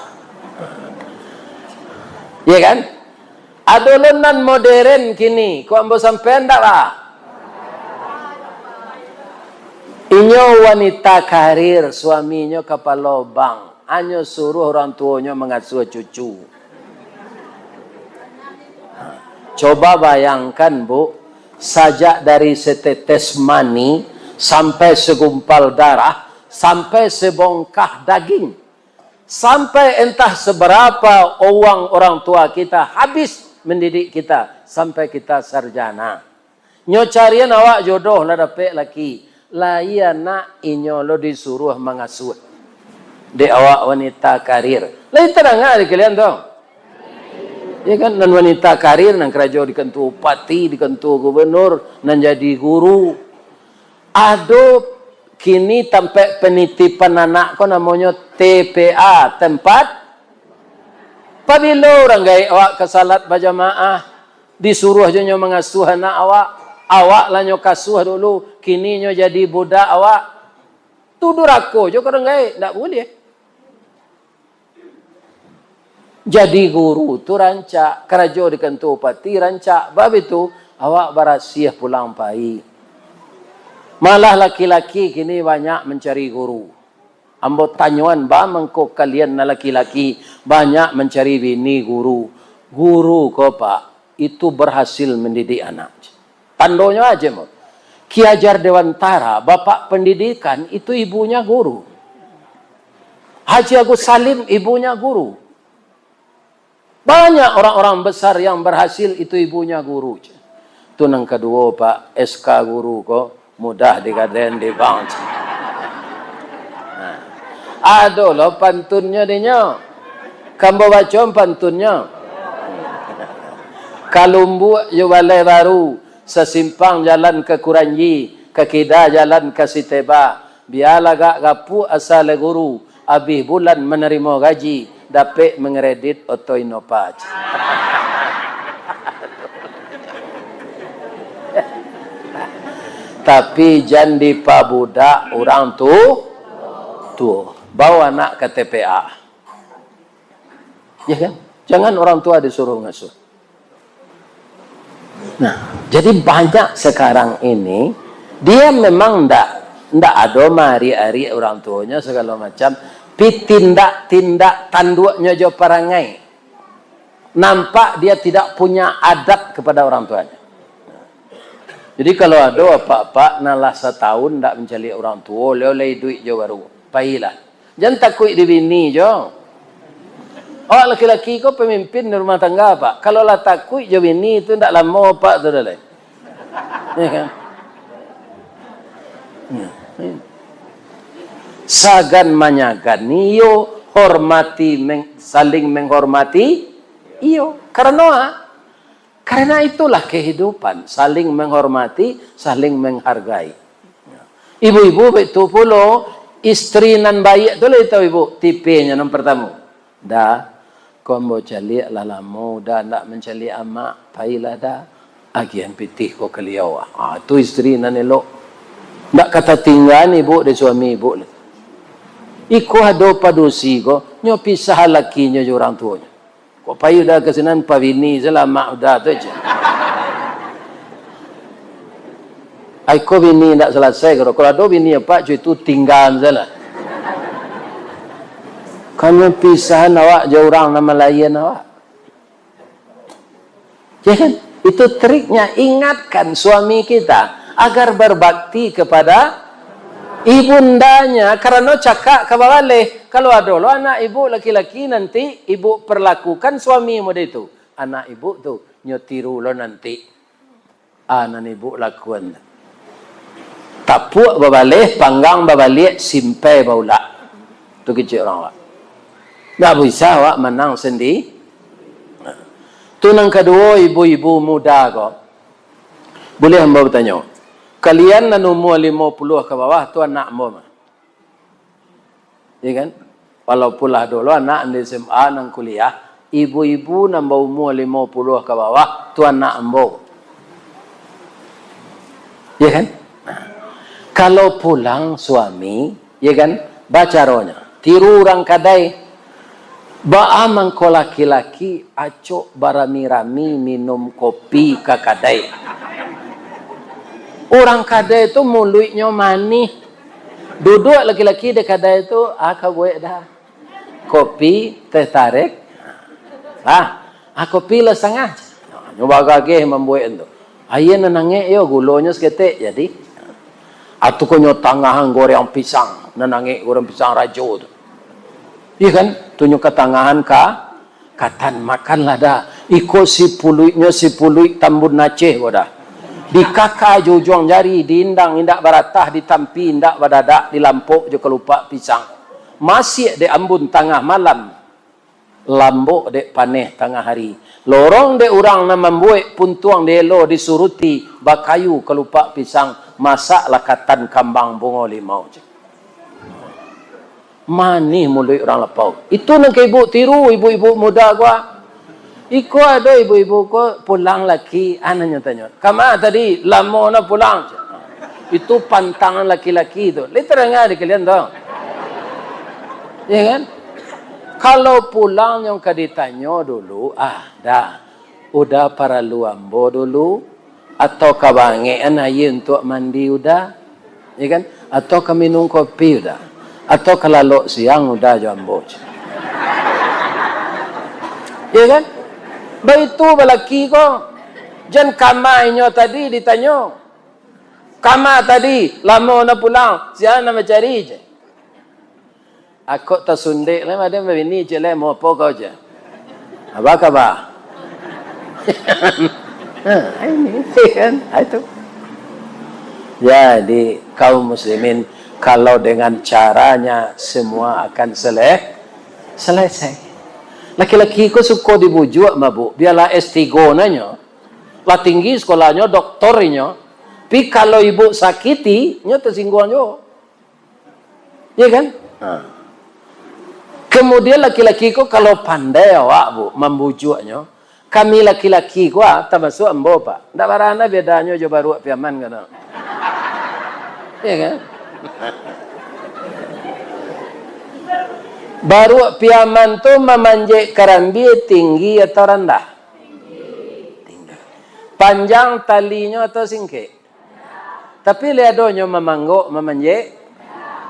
Ya kan? Adolonan modern kini, kau ambo sampai ndak lah? Inyo wanita karir, suaminya kepala bank, hanya suruh orang tuanya mengasuh cucu. Coba bayangkan bu, sajak dari setetes mani sampai segumpal darah, sampai sebongkah daging, sampai entah seberapa uang orang tua kita habis mendidik kita sampai kita sarjana. Nyo carian awak jodoh lah dapat laki, lah iya nak inyo lo disuruh mengasuh. De awak wanita karir, lah itu terang kalian tu. Ya kan, nan wanita karir, nan kerja di kantor bupati, di kantor gubernur, nan jadi guru. Ado kini tempat penitipan anak ko namanya TPA, tempat pabilo orang gay awak ke salat berjamaah, disuruh je nyo mengasuh anak awak lah nyo kasuh dulu, kini nyo jadi budak awak. Tudur aku je orang gay, tak boleh. Jadi guru tu rancak, kerja di kantor bupati rancak, bab itu awak berasiah pulang pai. Malah laki-laki kini banyak mencari guru. Ambo tanyuan ba mengko kalian na laki-laki banyak mencari bini guru. Guru ko pak itu berhasil mendidik anak. Tandonya aja mo. Ki Hajar Dewantara, bapak pendidikan itu ibunya guru. Haji Agus Salim ibunya guru. Banyak orang-orang besar yang berhasil itu ibunya guru. Itu yang kedua pak, SK guru kok mudah dikaden di bank. Aduh lo pantunnya dinyo. Kambo baca pantunnya. Kalumbu yo balai baru, sesimpang jalan ke Kuranji, ke Kedah jalan ke Siteba. Biarlah gak gapu asal guru, habis bulan menerima gaji. Dapat mengredit auto inopaj. Tapi jangan dipabudak orang tu bawa anak ke TPA. Ya kan? Jangan orang tua disuruh ngasuh. Nah, jadi banyak sekarang ini dia memang ndak ada mari-ari orang tuanya segala macam. Tindak-tindak tanduknya jo perangai. Nampak dia tidak punya adab kepada orang tuanya. Jadi kalau ada apa-apa nalah setahun tak mencari orang tua, oleh duit jo baru. Pailah. Jangan takut di bini jo. Oh laki-laki kau pemimpin di rumah tangga pak. Kalau lah takut jo bini itu tak lama pak tu dah. Ya kan? Sagan manyagan iyo hormati saling menghormati iyo karena itulah kehidupan, saling menghormati, saling menghargai. Ibu-ibu itu pula istri nan baik tu lah itu ibu tipenya yang pertama. Dah kau mau cari lalamu dah nak mencari amak pailah dah agian pitih kau keliau. Itu istri nan elok. Ndak kata tinggal ibu de suami ibu. Iko hado padusi ko, nyo pisah laki nyo orang tuanya. Kok payu dah kesenan pavini selama udah tu je. Aiko bini ndak selesai kalau ada bini apa cuy itu tinggal salah. Kamu pisah awak jauh orang nama lain awak. Ya kan? Itu triknya, ingatkan suami kita agar berbakti kepada ibundanya, karena cakap kabawale kalau ada lo anak ibu laki-laki nanti ibu perlakukan suami muda itu anak ibu tu nyotiru lo nanti anak ibu lakukan tapuk babale panggang babalik simpai baula tu kecil orang awak tak bisa awak menang sendiri. Tu nang kedua ibu-ibu muda ko boleh hamba bertanya, kalian nan umur 50 ke bawah tu anak mu. Ya kan? Walaupun lah dulu anak di SMA nang kuliah, ibu-ibu nambah umur 50 ke bawah tu anak mu. Ya kan? Kalau pulang suami, ya kan? Baca rohnya. Tiru orang kadai. Baamang ko laki-laki acok barami-rami minum kopi ke kadai. Orang kadai itu mulutnya manis. Duduk laki-laki di kadai itu, gue dah. Kopi, teh tarik. Kopi lah setengah. Nyoba kaki membuat itu. Ayah nanangnya, yo gulonya seketik. Jadi, atau kau nyotangahan goreng pisang. Nanangnya goreng pisang rajo tu. Iya kan? Tunjuk ketangahan katan makanlah dah. Ikut si puluit tambun Aceh dah. Di kakak jujung jari, diindang indak baratah, ditampi indak badadak, di lampuk je kelupak pisang. Masih de ambun tengah malam. Lambuk de paneh tengah hari. Lorong de orang na membuat puntuang de lo disuruti bakayu kelupak pisang. Masaklah katan kambang bungo limau je. Manih mulut orang lepau. Itu nak ibu tiru ibu-ibu muda gua. Iko ada ibu-ibu ko pulang laki, anaknya tanya. Kama tadi lama na pulang. Itu pantangan laki-laki itu. Literalnya ada kalian tahu. Ya kan? Kalau pulang yang kaditanya dulu, dah. Udah para luambo dulu atau kabange anaye untuk mandi udah. Ya kan? Atau minum kopi udah. Atau kalau siang udah jambo. Ya kan? Baitu balaki ko. Jan kamainya tadi ditanya. Kama tadi lama na pulang, siang na mencari je. Aku tersundik lah madam begini je lah mau apa kau je. Apa khabar? Ini kan itu. Jadi kaum muslimin kalau dengan caranya semua akan selesai. Laki-laki ko suka dibujuk mabuk, biarlah S3 nanya. Lah tinggi sekolahnya, doktornya. Tapi kalau ibu sakiti, nya tersinggungannya. Ya kan? Kemudian laki-laki ko kalau pandai awak bu membujuknya, kami laki-laki ko termasuk ambo pak. Ndak barana bedanya jo baru piaman kan. Ya kan? Baru piaman tu memanjat kerambi tinggi atau rendah? Tinggi. Panjang talinya atau singkit? Tapi liadonya memangguk, memanjat?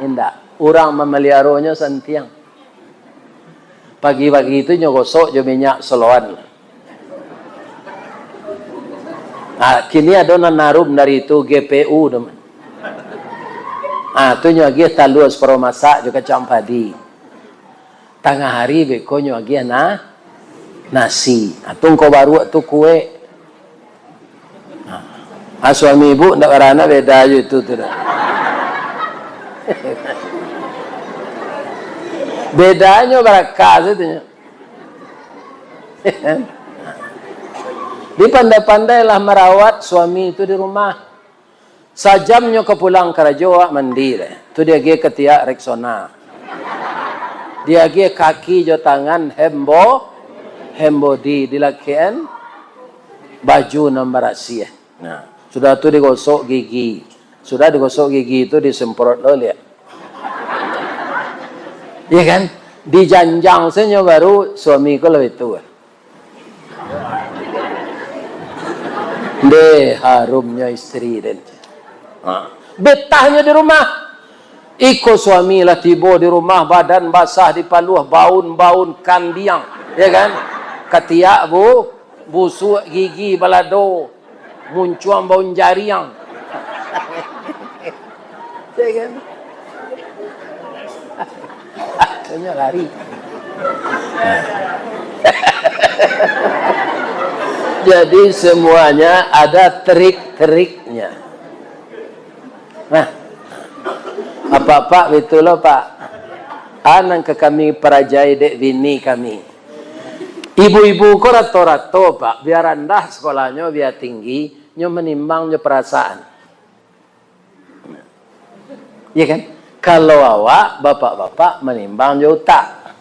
Indah. Orang memeliharanya santiang. Pagi-pagi itu nyogosok je minyak soloan. Kini ada narum dari itu GPU teman. Tu nyagi talus pro masak juga campadi. Tengah hari beko nyagi nasi. Tungko baru tu kue. Suami ibu ndak karana beda aja itu tu. Bedanya berakah itu. Dia pandai-pandailah merawat suami itu di rumah. Sajamnya ke pulang kerja mandi deh. Tu dia pergi ketiak Rexona. Dia pergi kaki jo tangan hembo di lakian baju nomor rahasia. Nah, sudah tu digosok gigi. Sudah digosok gigi itu disemprot lo lihat. Iya kan? Dijanjang saja baru suamiku lebih tua. Deh harumnya istri dan betahnya di rumah. Iko suami lah tiba di rumah badan basah di paluh baun kandiang, ya kan? Ketiak busuk gigi balado, muncuang baun jariang. Ya kan? Akhirnya lari. Jadi semuanya ada trik-triknya. Nah, apa-apa betul loh Pak. Anang ke kami perajai dek bini kami. Ibu-ibu ko rato-rato Pak. Biar rendah sekolahnya, biar tinggi. Nyo menimbang nyo perasaan. Iya kan? Kalau awak, bapak-bapak menimbang nyo utak.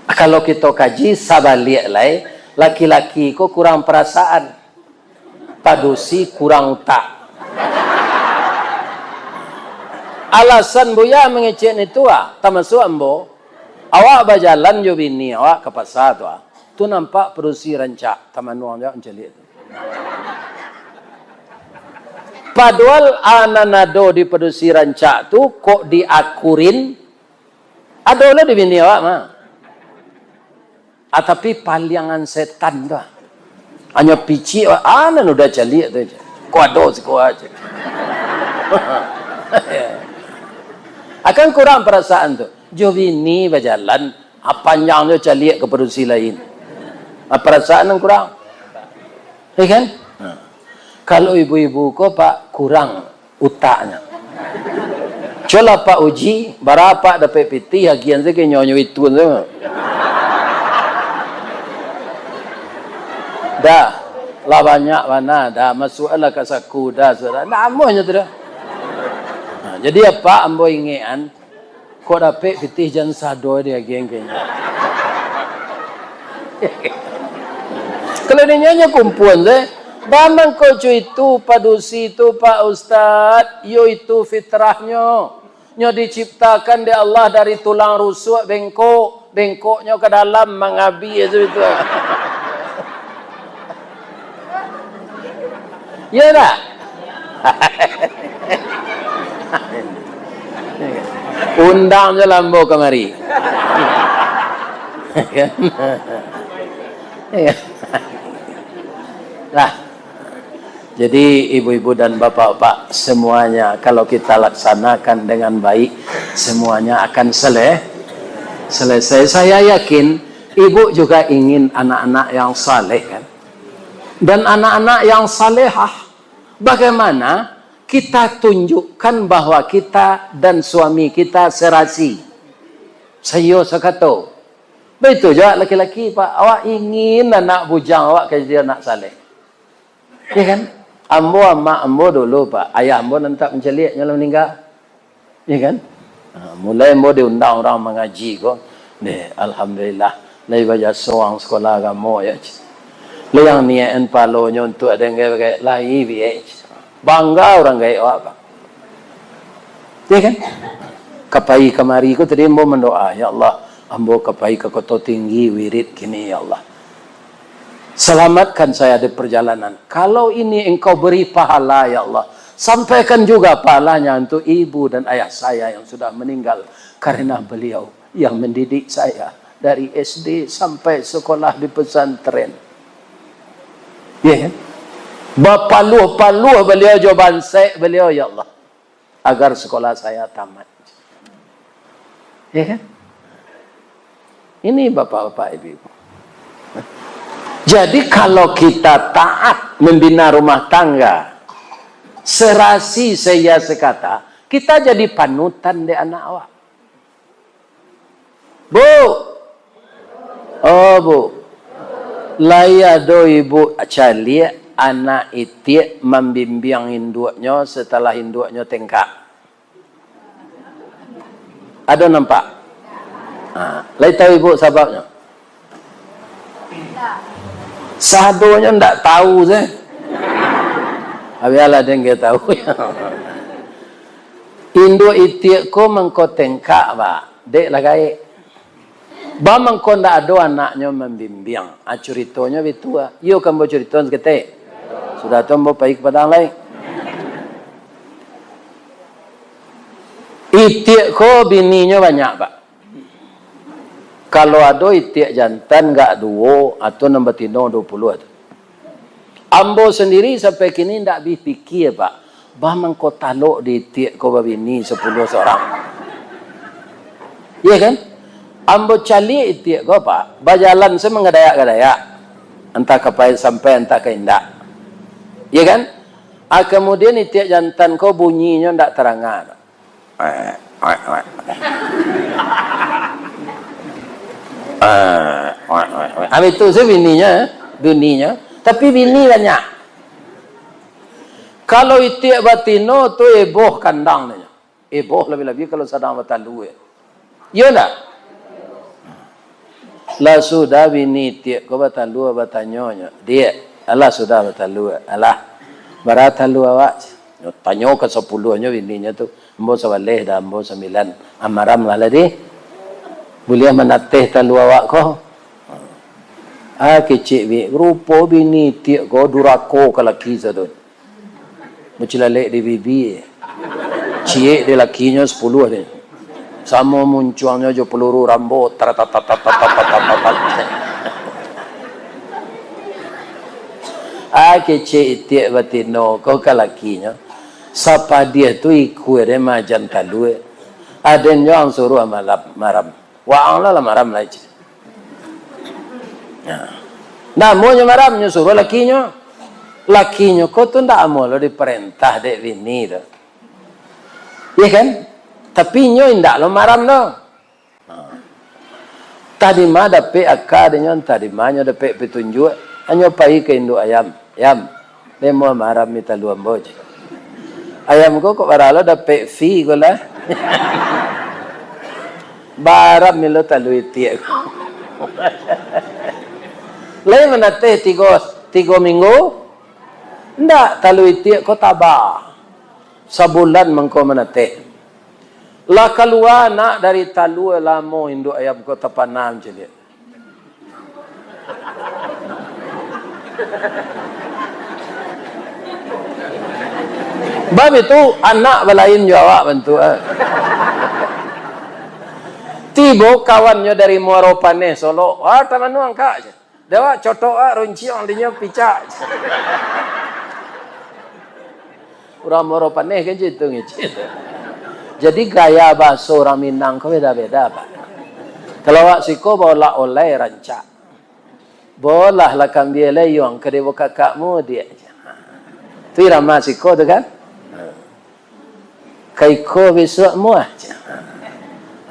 Kalau kita kaji sabalik lai, laki-laki ko kurang perasaan. Padusi kurang utak. Alasan buya mengecek itu termasuk ambo. Awak berjalan jo bini awak ke pasar tu nampak perusi rancak taman nuang jo ancelik. Padahal ananado di perusi rancak tu kok diakurin ada lah di bini awak mah. Tapi paliangan setan tu. Hanya pici anan udah celik tu je. Kau ada seko aja. Akan kurang perasaan tu. Jo bini berjalan, panjangnya celik ke perusi lain. Perasaan yang kurang. Ya kan? Kalau ibu-ibu ko Pak kurang utaknya. Coba Pak uji, berapa dapat piti, hakian saya ke nyonya itu. Dah, lah banyak mana, dah masuk lah ke saku, dah sudah. Namanya tu dah. Jadi apa ambo ingean kok dapat pitih jan sado dia geng-geng. Kalau dia nyanyi kumpulan deh, bambang kocu itu padusi itu Pak Ustad, yo itu fitrahnya. Nyo diciptakan di Allah dari tulang rusuk bengkoknya ke dalam mengabi itu. Ya tak? Undang je lambo kemari. Nah, jadi ibu-ibu dan bapak-bapak semuanya kalau kita laksanakan dengan baik semuanya akan selesai. Saya yakin ibu juga ingin anak-anak yang saleh kan. Dan anak-anak yang salehah bagaimana kita tunjukkan bahwa kita dan suami kita serasi. Saya sekato. Betul juga laki-laki Pak. Awak ingin anak bujang awak jadi anak saleh. Ya kan? Ambo ama ambo dulu Pak. Ayah ambo nanti mencelik nyala meninggal. Ya kan? Mulai ambo diundang orang mengaji kok. Alhamdulillah. Lai baca soang sekolah agama ya. Lai yang niatin palonya untuk ada yang kayak lai biye. Bangga orang gaya awak Pak. Ya kan? Kapai kemari ku tadi ambo mendoa, ya Allah, ambo kapai ke kota tinggi wirid kini ya Allah. Selamatkan saya di perjalanan. Kalau ini engkau beri pahala ya Allah, sampaikan juga pahalanya untuk ibu dan ayah saya yang sudah meninggal karena beliau yang mendidik saya dari SD sampai sekolah di pesantren. Ya kan? Berpaluh-paluh beliau jawaban saya beliau ya Allah agar sekolah saya tamat. Ya kan? Ini bapak-bapak ibu-ibu. Jadi kalau kita taat membina rumah tangga, serasi saya sekata, kita jadi panutan di anak awak. Bu. Oh bu. Layado ibu calia anak itik membimbing induknya setelah induknya tengkak. Ada nampak? Lai tahu ibu sebabnya? Sadonya ndak tahu saya. Abiala dengke tahu ya. Indo itiak ko mengko tengkak ba. Dek lagai. Ba mengko ndak ada anaknya membimbing. Ceritonya bitua. Yo kan bo cerita sekete. Sudah tombo pai kepada lain. Itiak ko bininya banyak pak. Kalau ada itiak jantan enggak dua atau nombor tino 20 atau. Ambo sendiri sampai kini tidak berfikir pak. Bah mengko taluk di itiak ko bini 10 seorang. Iya kan? Ambo cali itiak ko pak. Berjalan semengadayak-gadayak. Entah ke sampai entah ke indak. Iya kan? Kemudian itiak jantan ko bunyinya tidak terangan. Habis itu bininya, tapi bini banyak. Kalau itiak batino tu eboh kandangnya, eboh lebih-lebih kalau sedang batalu ya. Iya tak? Lah sudah bini itiak ko batalu batanyonya, dia, Allah sudah batalu, Allah baratalu awak. Tanya ke 10-nya bininya tu, ambo sawaleh dah ambo 9, amaram lah di. Boleh menatih talu awak ko. Kecik bi, rupa bini tiak ko durako ke laki sadun. Mencelalek di bibi. Ciek di lakinya 10 ni. Sama munculnya jo peluru rambut. Kecik tiak batino ko ke lakinya. Sapa dia tu ikut dia majan talu. Ada yang suruh maram. Wa'ang lah maram lah. Nah, maunya maramnya suruh lakinya. Lakinya kau tu tak mau lo diperintah dek bini tu. Ya kan? Tapi nyo indak lo maram lo. Tadi mah dapat akad nyo, tadi mah nyo dapat petunjuk. Anyo pai ke induk ayam. Ayam. Dia mau maram minta luam boj. Ayam kau kok baralo dapat fee kau lah. Baram milo talu itiak. Lain menateh 3 minggu. Ndak talu itiak ko tabah. Sebulan mengko menateh. Lah keluar nak dari talu lamo induk ayam ko tapanam je dia. Bab itu anak belain jawab bentuk. Tibo kawannya dari Muaro Paneh Solo. Taman nuang kak. Dewa cotok runci orang dia picak. Orang Muaro Paneh kan gitu ngicit. Jadi gaya bahasa orang Minang kau beda-beda pak. Kalau wak siko bola oleh rancak. Bolah lah kambie leyong kedewa kakakmu dia. Tu irama siko tu kan. Kaiko besok muah.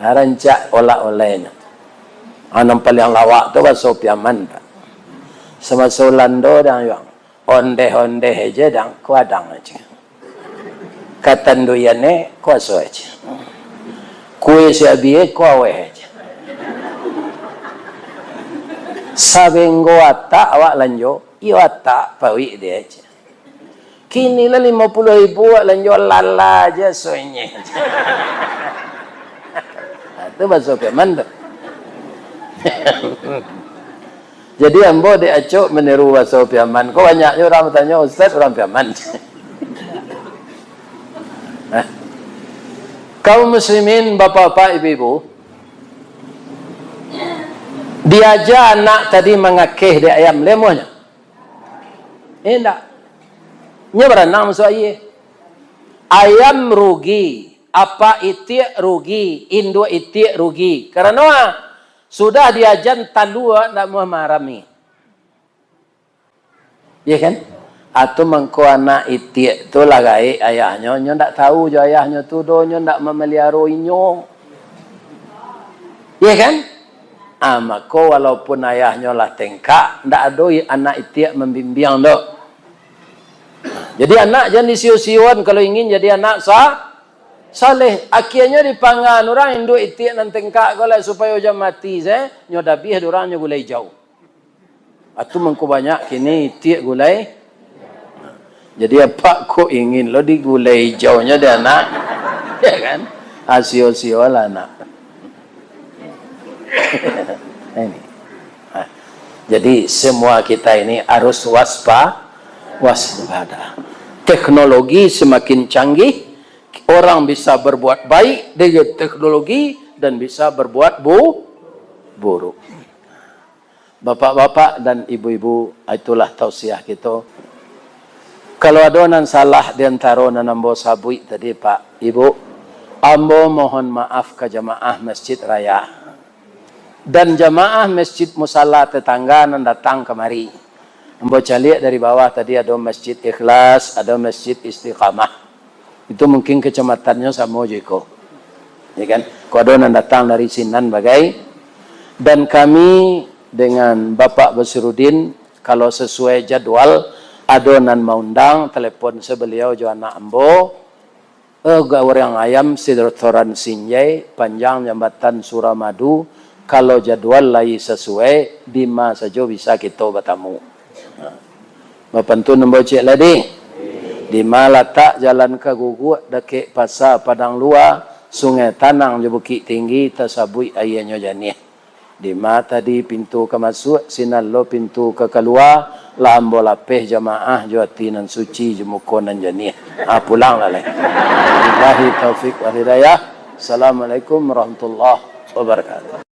Rancak olak-olehnya. Anam paling lawak tu bahasa Piaman. Semasa Lando dan yang ondeh-ondeh aja dan kuadang aja. Katan doyane kuasa aja. Kue siabie kuawe aja. Sabenggo atak awak lanjo, iyo atak pawi dia aja. Kini lah 50.000 awak lanjo lala aja soalnya. Itu bahasa Piaman tu. Jadi ambo diacuk meniru bahasa Piaman. Kok banyaknya orang bertanya Ustaz orang Piaman. Kaum muslimin, bapak-bapak, ibu-ibu, diajar anak tadi mengakeh di ayam lemohnya. Enggak. Nya berenang masuk air. Ayam rugi. Apa itiak rugi, induk itiak rugi. Karena sudah diajan talua nak marami. Ya kan? Atau mengko anak itiak tu lagai ayahnya, nyo ndak tahu jo ayahnya tu do nyo ndak memelihara inyo. Ya kan? Maka walaupun ayahnya lah tengkak, ndak ada anak itiak membimbing do. Jadi anak jangan disiu-siuan kalau ingin jadi anak saleh. Akhirnya dipangan orang induk itiak nan tengkak kalau supaya jam mati nyo dabih orang nyo gulai jauh. Atu mengko banyak kini itiak gulai. Jadi apa kok ingin lo digulai hijaunya dia anak, ya kan? Asio-sio lah anak. Ini. Nah, jadi semua kita ini harus waspada. Teknologi semakin canggih, orang bisa berbuat baik dengan teknologi dan bisa berbuat buruk. Bapak-bapak dan ibu-ibu, itulah tausiah kita. Kalau ada yang salah di antara ambo sabui tadi Pak, Ibu, ambo mohon maaf ke jamaah Masjid Raya. Dan jamaah Masjid Musalla tetangga yang datang kemari. Ambo calik dari bawah tadi ada Masjid Ikhlas, ada Masjid Istiqamah. Itu mungkin kecamatannya sama Jeko. Ya kan? Kalau ada yang datang dari Sinan bagai. Dan kami dengan Bapak Basiruddin, kalau sesuai jadwal, adonan maundang telepon sebeliau jo anak ambo orang ayam Sidratoran Sinjai panjang jambatan Suramadu, kalau jadwal lai sesuai bima saja bisa kita bertamu. Bapak nembo cek ladi di malata jalan ke gugu deke pasar padang luar sungai Tanang je Bukit Tinggi tasabui ayahnya janih. Di mata di pintu ke masuk, sinalo pintu ke keluar, lambo lapeh jamaah juatinan suci jemukonan janih. Pulang lah leh. Billahi taufik wal hidayah. Assalamualaikum warahmatullahi wabarakatuh.